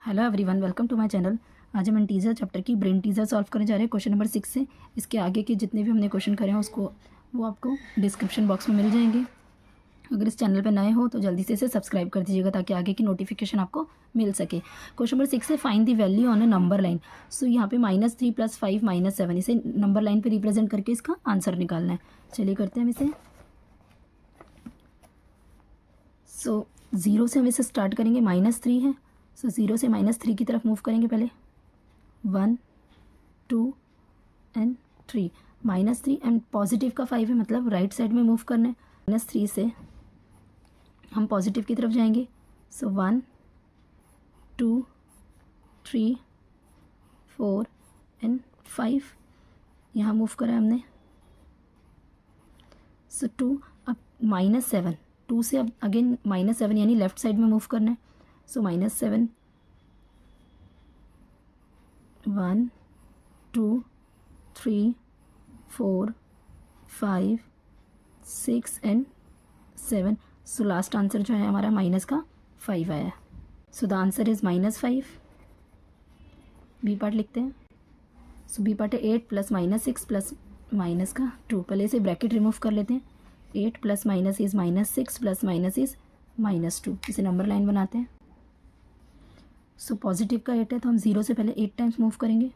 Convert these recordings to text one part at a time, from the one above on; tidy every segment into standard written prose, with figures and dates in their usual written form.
Hello everyone, welcome to my channel. आज हम integer chapter की ब्रेन टीजर सॉल्व करने जा रहे हैं क्वेश्चन नंबर 6 से। इसके आगे के जितने भी हमने क्वेश्चन करे हैं वो आपको डिस्क्रिप्शन बॉक्स में मिल जाएंगे। अगर इस चैनल पर नए हो तो जल्दी से इसे सब्सक्राइब कर दीजिएगा ताकि आगे की नोटिफिकेशन आपको मिल सके। क्वेश्चन नंबर 6 से find the value on a number line. So यहाँ पे -3 + 5 -7 इसे नंबर लाइन पर रिप्रेजेंट करके इसका आंसर निकालना है। चलिए करते हैं हम इसे। सो 0 से हम इसे स्टार्ट करेंगे। -3 है, सो 0 से -3 की तरफ मूव करेंगे। पहले 1 2 एंड 3, -3 एंड पॉजिटिव का 5 है, मतलब राइट साइड में मूव करना है। -3 से हम पॉजिटिव की तरफ जाएंगे। सो 1 2 3 4 एंड 5 यहाँ मूव करा है हमने। सो 2, अब -7, 2 से अब अगेन -7 यानी लेफ्ट साइड में मूव करना है। So -7 1 2 3 4 5 6 and 7। So last answer जो है हमारा माइनस का 5 आया। So the answer is -5। B part लिखते हैं। सो बी पार्ट है 8 + -6 प्लस माइनस का 2। पहले इसे ब्रैकेट रिमूव कर लेते हैं। 8 + minus is -6 plus minus is -2। इसे नंबर लाइन बनाते हैं। सो पॉजिटिव का 8 है तो हम 0 से पहले 8 टाइम्स मूव करेंगे।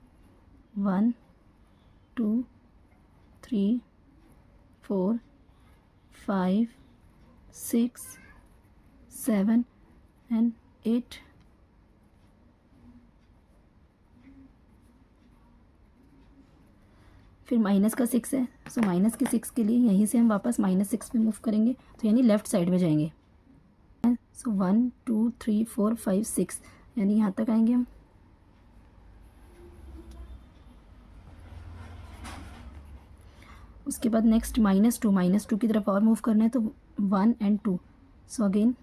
1 2 3 4 5 6 7 एंड 8। फिर माइनस का 6 है, सो माइनस के 6 के लिए यहीं से हम वापस -6 पे मूव करेंगे, तो यानी लेफ़्ट साइड में जाएंगे। सो 1 2 3 4 5 6 यानी यहाँ तक आएंगे हम। उसके बाद नेक्स्ट -2 की तरफ और मूव करना है, तो 1 and 2। So again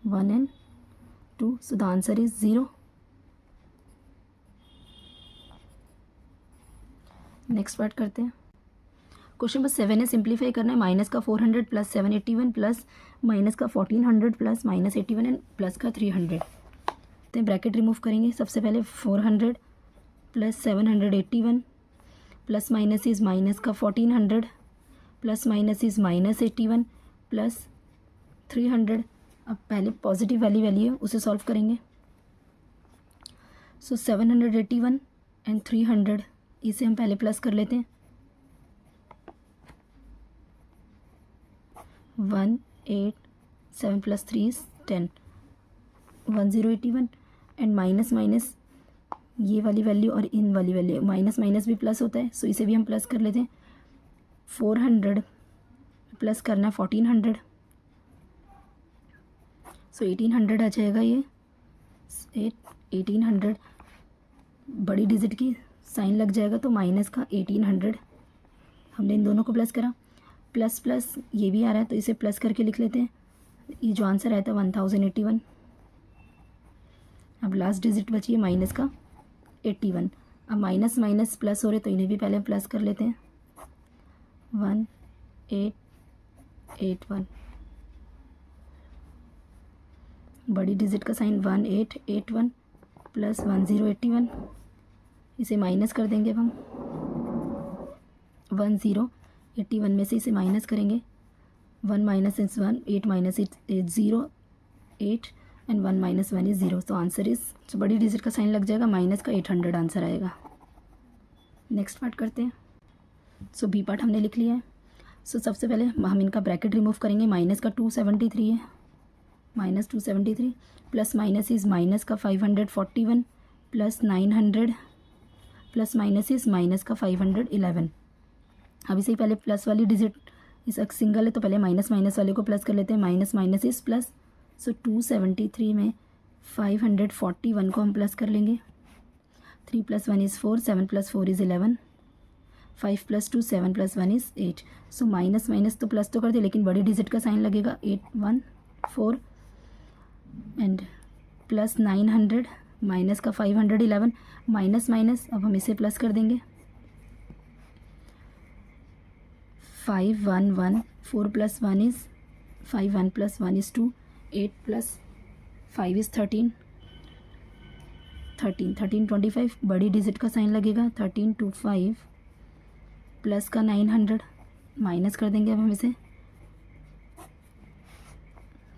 1 and 2। So the answer is 0। Next part करते हैं। क्वेश्चन नंबर 7 है, सिंप्लीफाई करना है। माइनस का 400 प्लस 781 प्लस माइनस का 1400 प्लस -81 एंड प्लस का 300। तो ब्रैकेट रिमूव करेंगे। सबसे पहले 400 plus 781 plus minus is minus का 1400 प्लस माइनस इज़ -81 प्लस 300। अब पहले पॉजिटिव वाली वैल्यू है उसे सॉल्व करेंगे। सो 781 एंड 300 इसे हम पहले प्लस कर लेते हैं। 1 8 7 + 3 is 10 1081 एंड माइनस माइनस ये वाली वैल्यू और इन वाली वैल्यू, माइनस माइनस भी प्लस होता है, सो इसे भी हम प्लस कर लेते हैं। 400 प्लस करना है 1400, सो 1800 आ जाएगा। ये 1800 बड़ी डिजिट की साइन लग जाएगा, तो माइनस का 1800 हमने इन दोनों को प्लस करा। प्लस प्लस ये भी आ रहा है तो इसे प्लस करके लिख लेते हैं। ये जो आंसर आया था 1081। अब लास्ट डिजिट बची है माइनस का 81। अब माइनस माइनस प्लस हो रहे तो इन्हें भी पहले प्लस कर लेते हैं। 1881 बड़ी डिजिट का साइन 1881 प्लस 1081। इसे माइनस कर देंगे अब हम। 1081 में से इसे माइनस करेंगे। 1 minus is 1, 8 minus is 0, 8 and 1 minus 1 is 0। तो आंसर इज, तो बड़ी डिजिट का साइन लग जाएगा, माइनस का 800 आंसर आएगा। नेक्स्ट पार्ट करते हैं। सो बी पार्ट हमने लिख लिया है। सो सबसे पहले हम इनका ब्रैकेट रिमूव करेंगे। माइनस का 273 है, -273 प्लस माइनस इज़ माइनस का 541 plus 900 plus minus is minus का 511। अब इसे पहले प्लस वाली डिजिट, इस सिंगल है तो पहले माइनस माइनस वाले को प्लस कर लेते हैं। माइनस माइनस इज़ प्लस, सो 273 में 541 को हम प्लस कर लेंगे। 3 + 1 is 4, 7 + 4 is 11, 5 + 2 7 + 1 is 8। So minus minus तो प्लस तो कर दे, लेकिन बड़ी डिजिट का साइन लगेगा। 814 एंड प्लस 900 माइनस का 511 माइनस माइनस, अब हम इसे प्लस कर देंगे। 511 4 + 1 इज़ 5, 1 + 1 इज़ 2, 8 + 5 इज़ 13, 13 25, बड़ी डिजिट का साइन लगेगा 13 2 5 प्लस का 900 माइनस कर देंगे अब हम इसे,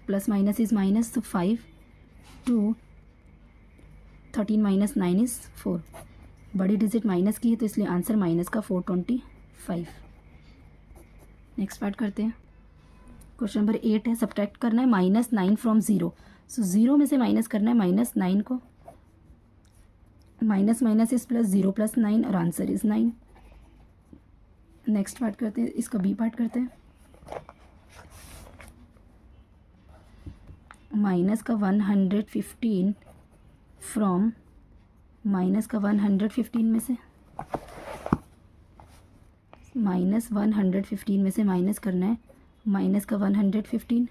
प्लस माइनस इज़ माइनस, तो 5 2 13 माइनस 9 इज़ 4, बड़ी डिजिट माइनस की है तो इसलिए आंसर माइनस का 425। नेक्स्ट पार्ट करते हैं। क्वेश्चन नंबर 8 है, सब्ट्रैक्ट करना है -9 फ्रॉम 0। सो 0 में से माइनस करना है -9 को, माइनस माइनस इज प्लस, 0 + 9 और आंसर इज़ 9। नेक्स्ट पार्ट करते हैं, इसका बी पार्ट करते हैं। माइनस का 115 फ्रॉम, माइनस का 115 में से, माइनस 115 में से माइनस करना है माइनस का 115,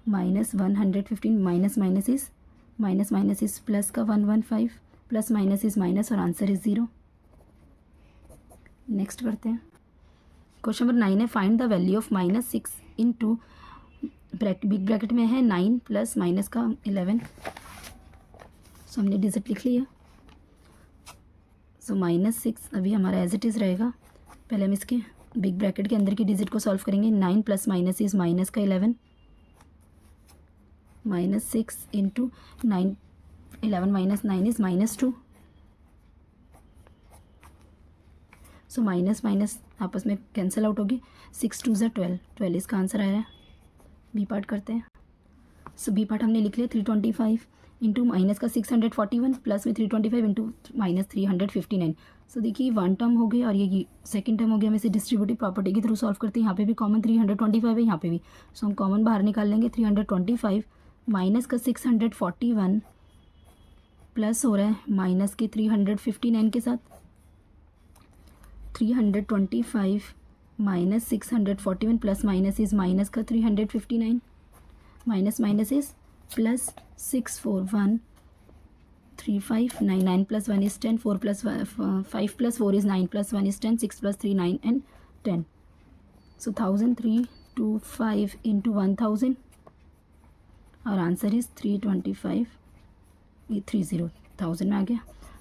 minus 115, minus minus is plus का 115, प्लस माइनस इज माइनस और आंसर इज 0। नेक्स्ट करते हैं। क्वेश्चन नंबर 9 है, find the value of -6 into, big bracket में है 9 प्लस माइनस का 11। सो हमने डिजिट लिख लिया। सो -6 अभी हमारा एज इट इज़ रहेगा। पहले हम इसके बिग ब्रैकेट के अंदर की डिजिट को सॉल्व करेंगे। 9 प्लस माइनस इज़ माइनस का 11, -6 into 9, 11 minus 9 is -2। So minus minus आपस में कैंसिल आउट होगी, 6 2 = 12 इसका आंसर आया है। बी पार्ट करते हैं। सो बी पार्ट हमने लिख लिया 325 इंटू माइनस का 641 प्लस में 325 इंटू माइनस 359। सो देखिए 1 टर्म हो गई और ये सेकंड टर्म हो गया। हम इसे डिस्ट्रीब्यूटिव प्रॉपर्टी के थ्रू सॉल्व करते हैं। यहाँ पे भी कॉमन 325 है, यहाँ पे भी। सो हम कॉमन बाहर निकाल लेंगे। 325 माइनस का 641 प्लस हो रहा है माइनस के 359 के साथ, 325 minus 641 plus minus is minus का 359, minus minus is plus, 641 35 9 9 + 1 is 10, 4 + 5 + 4 is 9 + 1 is 10, 6 + 3 9 and 10. So 1325 into 1000, और आंसर इज़ 325, ये 30,000 में आ गया,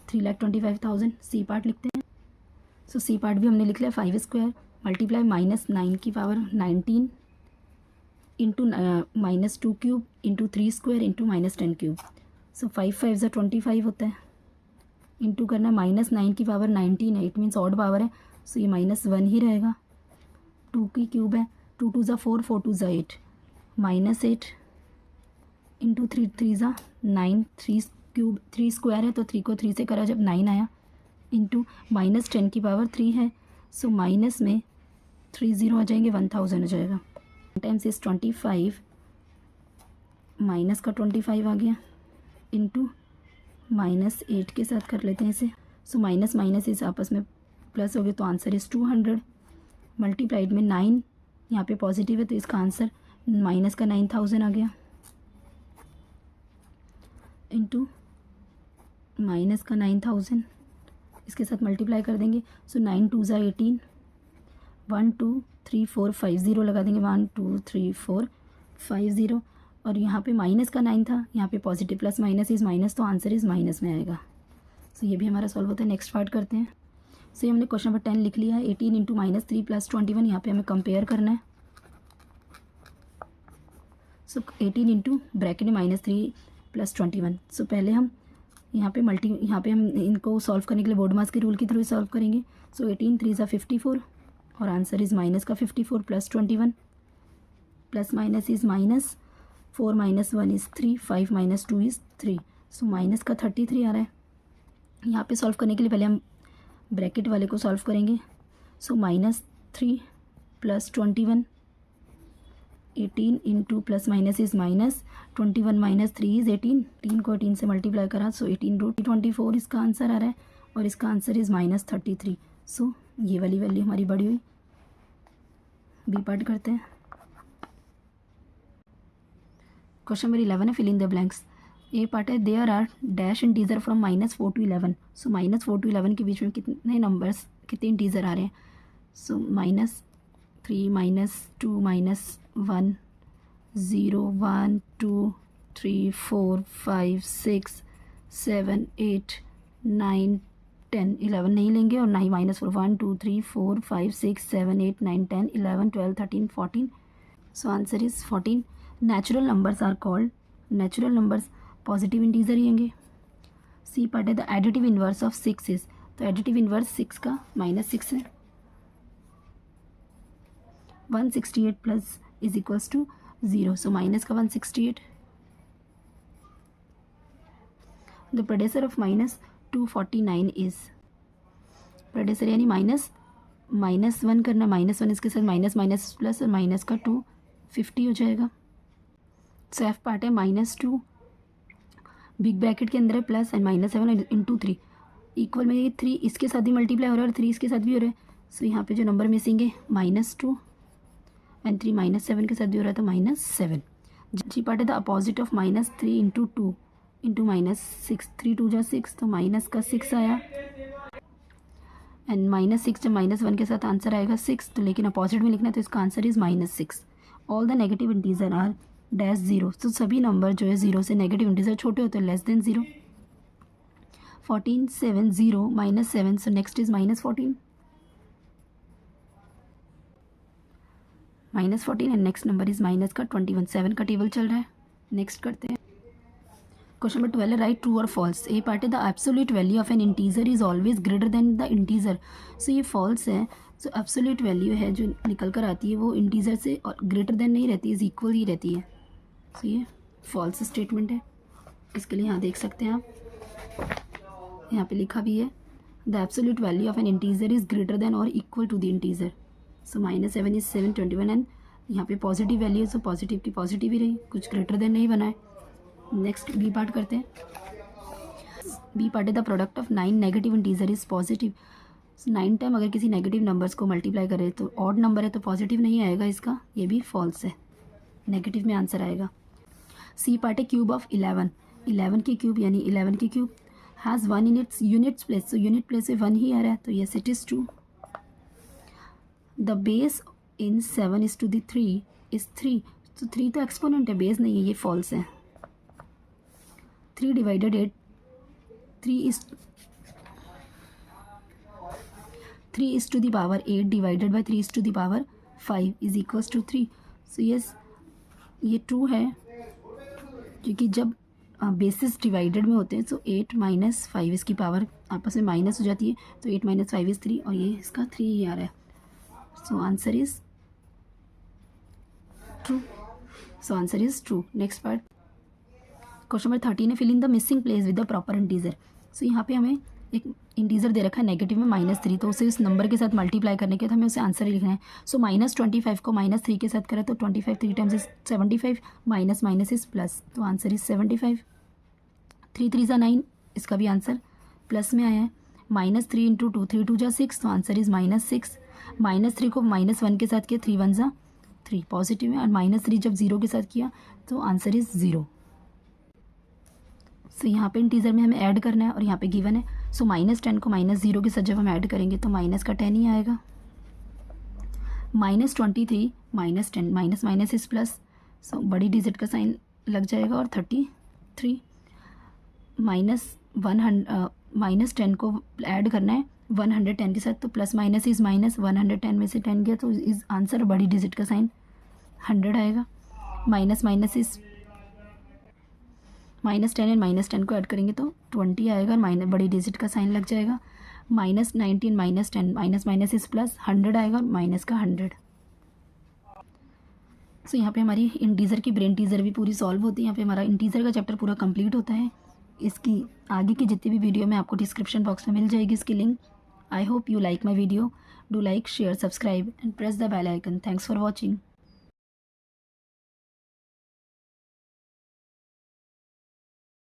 3,25,000। सी पार्ट लिखते हैं। सो सी पार्ट भी हमने लिख लिया, 5 स्क्वायर मल्टीप्लाई -9 की power 19 into -2 cube into 3 square into -10 cube. So 5 5 ज़ा 25 होता है, इंटू करना -9 की पावर 19 है, इट मीन्स ऑड पावर है। सो ये -1 ही रहेगा। 2 की क्यूब है, 2 2 ज़ा 4, 4 2 ज़ा 8, -8 इंटू 3 3 ज़ा 9, 3 क्यूब 3 स्क्वायर है तो 3 को 3 से करा जब 9 आया, इंटू -10 की पावर 3 है। सो माइनस में 3 0 आ जाएंगे, 1000 हो जाएगा। टाइम्स इज 25, माइनस का 25 आ गया, इंटू -8 के साथ कर लेते हैं इसे। सो माइनस माइनस इस आपस में प्लस हो गए तो आंसर इज़ 200 मल्टीप्लाइड में 9, यहाँ पे पॉजिटिव है तो इसका आंसर माइनस का 9000 आ गया, इंटू माइनस का 9000 इसके साथ मल्टीप्लाई कर देंगे। सो 9 2 ज़ा 18, 1 2 3 4 5 0 लगा देंगे, 1 2 3 4 5 0, और यहाँ पे माइनस का 9 था, यहाँ पे positive plus minus is minus तो आंसर इज़ माइनस में आएगा। सो ये भी हमारा सॉल्व होता है। नेक्स्ट पार्ट करते हैं। सो हमने क्वेश्चन नंबर 10 लिख लिया है। 18 इंटू -3 + 21, यहाँ पे हमें कंपेयर करना है। सो 18 इंटू ब्रैकेट में -3 + 21। सो पहले हम यहाँ पे हम इनको सॉल्व करने के लिए बोर्ड मास के रूल के थ्रू सॉल्व करेंगे। सो 18 3 ज़ा 54 और आंसर इज़ माइनस का 54 + 21, plus minus is minus, 4 - 1 is 3, 5 - 2 is 3। So minus का 33 आ रहा है। यहाँ पे सॉल्व करने के लिए पहले हम ब्रैकेट वाले को सॉल्व करेंगे। सो -3 + 21, 18 into plus minus is minus, 21 - 3 is 18, 3 को 18 से मल्टीप्लाई करा, सो 18√24 इसका आंसर आ रहा है, और इसका आंसर इज़ -33। सो ये वाली वैल्यू हमारी बड़ी हुई। बी पार्ट करते हैं। क्वेश्चन नंबर 11 है, fill in the blanks. A part है, there are dash integer from -4 to 11। So -4 to 11 के बीच में कितने नंबर्स, कितने इंटीजर आ रहे हैं। सो -3 -2 -1 0 1 2 3 4 5 6 7 8 9 10 11 नहीं लेंगे और 9 -4 1 2 3 4 5 6 7 8 9 10 11 12 13 14. So answer is 14. Natural numbers are called, natural numbers positive integer ही होंगे. सी पार्ट है the additive inverse of 6 is, तो एडिटिव इन्वर्स 6 का -6 है. 168 plus is equals to 0, so minus का 168. The predecessor of -249 is, predecessor यानी -1 करना, -1 इसके साथ माइनस माइनस प्लस और माइनस का 250 हो जाएगा. सो एफ पार्ट है -2 बिग ब्रैकेट के अंदर है प्लस एंड -7 इंटू 3 इक्वल में ये 3 इसके साथ भी मल्टीप्लाई हो रहा है और 3 इसके साथ भी हो रहा है. सो यहाँ पे जो नंबर मिसिंग है -2 एंड 3 -7 के साथ भी हो रहा था -7. जी पार्ट है the opposite of -3 into 2 into -6, 3 2 जा 6, तो माइनस का 6 आया एंड -6 जब -1 के साथ आंसर आएगा 6, तो लेकिन अपोजिट में लिखना है तो इसका answer is -6. All the negative integer are dash 0, तो सभी नंबर जो है 0 से नेगेटिव इंटीजर छोटे होते हैं, less than 0. 14 7 0 -7, so next is -14 and next number is minus का 21. 7 का टेबल चल रहा है. नेक्स्ट करते हैं. क्वेश्चन नंबर 12 राइट ट्रू और फॉल्स. ए पार्ट है the absolute value of an integer is always greater than the integer. So ये फॉल्स है. सो एब्सोल्यूट वैल्यू है जो निकल कर आती है वो इंटीजर से और ग्रेटर देन नहीं रहती, इज इक्वल ही रहती है. सो ये फॉल्स स्टेटमेंट है. इसके लिए यहाँ देख सकते हैं आप, यहाँ पे लिखा भी है the absolute value of an integer is greater than और equal to the integer. So -7 is 721 and यहाँ पे पॉजिटिव वैल्यू है, सो पॉजिटिव की पॉजिटिव ही रही, कुछ ग्रेटर देन नहीं बना है. नेक्स्ट बी पार्ट करते हैं. बी पार्ट है the product of 9 negative integer is positive. 9 time अगर किसी नेगेटिव नंबर्स को मल्टीप्लाई करें तो ऑड नंबर है तो पॉजिटिव नहीं आएगा इसका, ये भी फॉल्स है, नेगेटिव में आंसर आएगा. सी पार्ट है क्यूब ऑफ 11 की क्यूब यानी 11 की cube has 1 in its units place, तो यूनिट प्लेस से 1 ही आ रहा है, तो yes it is true. The base in 7 is to the 3 is 3, तो 3 तो एक्सपोनेंट है, बेस नहीं है, ये फॉल्स है. 3 divided 8, 3 is to the power 8 divided by 3 is to the power 5 is equals to 3. So yes ये ट्रू है क्योंकि जब बेसिस डिवाइडेड में होते हैं तो 8 - 5 इसकी पावर आपस में माइनस हो जाती है, तो 8 - 5 इज़ 3 और ये इसका 3 ही आ रहा है. So answer is true. Next part question number 13 है fill in the missing place with the proper integer. So यहाँ पे हमें एक इंटीजर दे रखा है नेगेटिव में -3, तो उसे इस नंबर के साथ मल्टीप्लाई करने के बाद हमें उसे आंसर ही लिखना है. सो -25 को -3 के साथ करें तो 25 3 times is 75, minus is plus, तो आंसर इज 75. 3 3 ज़ा 9, इसका भी आंसर प्लस में आया है. -3 इंटू 2 3 2 ज़ा 6, तो आंसर इज -6. -3 को -1 के साथ किया 3 1 ज़ा 3 पॉजिटिव में, और -3 जब 0 के साथ किया तो आंसर इज 0. सो यहाँ पे इंटीजर में हमें ऐड करना है और यहाँ पे गिवन है. सो -10 को -0 के साथ जब हम ऐड करेंगे तो माइनस का 10 ही आएगा. -23 -10 माइनस इज प्लस, सो बड़ी डिजिट का साइन लग जाएगा और 33. -10 को ऐड करना है 110 के साथ, तो प्लस माइनस इज माइनस, 110 में से 10 गया तो इस आंसर बड़ी डिजिट का साइन 100 आएगा. माइनस इज -10 एंड -10 को ऐड करेंगे तो 20 आएगा और बड़ी डिजिट का साइन लग जाएगा. -19 -10 माइनस इज प्लस, 100 आएगा और माइनस का 100. सो यहाँ पे हमारी इंटीजर की ब्रेन टीजर भी पूरी सॉल्व होती है. यहाँ पे हमारा इंटीजर का चैप्टर पूरा कंप्लीट होता है. इसकी आगे की जितनी भी वीडियो में आपको डिस्क्रिप्शन बॉक्स में मिल जाएगी इसकी link. I hope you like my video. Do like, share, subscribe and press the bell icon. Thanks for watching.